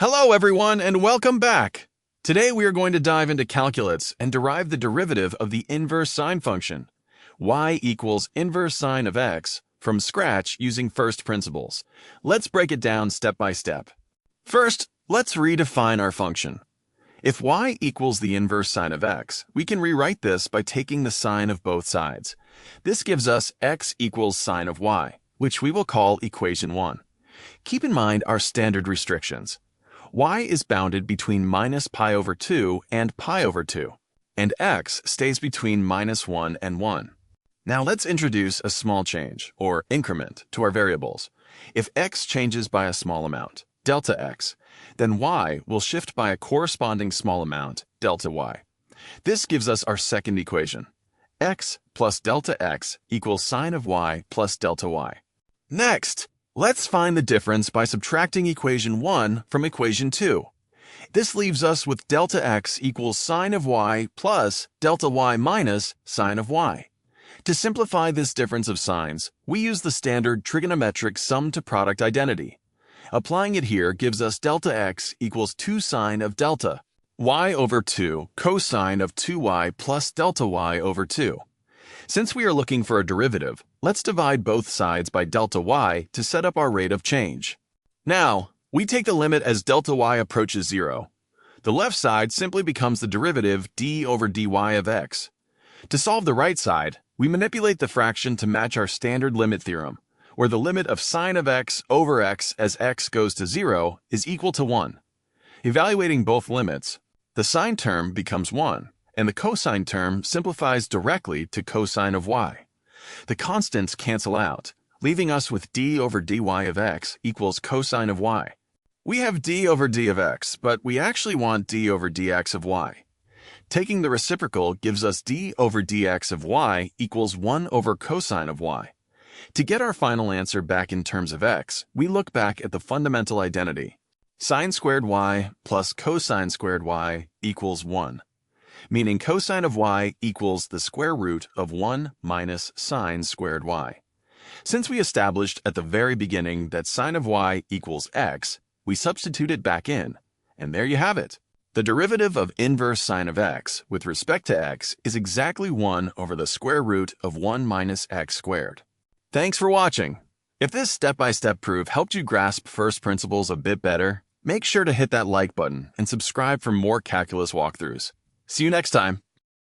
Hello everyone and welcome back! Today we are going to dive into calculus and derive the derivative of the inverse sine function, y equals inverse sine of x, from scratch using first principles. Let's break it down step by step. First, let's redefine our function. If y equals the inverse sine of x, we can rewrite this by taking the sine of both sides. This gives us x equals sine of y, which we will call equation 1. Keep in mind our standard restrictions. Y is bounded between minus pi over 2 and pi over 2, and x stays between minus 1 and 1. Now let's introduce a small change, or increment, to our variables. If x changes by a small amount, delta x, then y will shift by a corresponding small amount, delta y. This gives us our second equation. X plus delta x equals sine of y plus delta y. Next, let's find the difference by subtracting equation 1 from equation 2. This leaves us with delta x equals sine of y plus delta y minus sine of y. To simplify this difference of signs, we use the standard trigonometric sum to product identity. Applying it here gives us delta x equals 2 sine of delta, y over 2 cosine of 2y plus delta y over 2. Since we are looking for a derivative, let's divide both sides by delta y to set up our rate of change. Now, we take the limit as delta y approaches 0. The left side simply becomes the derivative d over dy of x. To solve the right side, we manipulate the fraction to match our standard limit theorem, where the limit of sine of x over x as x goes to 0 is equal to 1. Evaluating both limits, the sine term becomes 1, and the cosine term simplifies directly to cosine of y. The constants cancel out, leaving us with d over dy of x equals cosine of y. We have d over d of x, but we actually want d over dx of y. Taking the reciprocal gives us d over dx of y equals 1 over cosine of y. To get our final answer back in terms of x, we look back at the fundamental identity. Sine squared y plus cosine squared y equals 1. Meaning cosine of y equals the square root of 1 minus sine squared y. Since we established at the very beginning that sine of y equals x, we substitute it back in, and there you have it. The derivative of inverse sine of x with respect to x is exactly 1 over the square root of 1 minus x squared. Thanks for watching. If this step-by-step proof helped you grasp first principles a bit better, make sure to hit that like button and subscribe for more calculus walkthroughs. See you next time.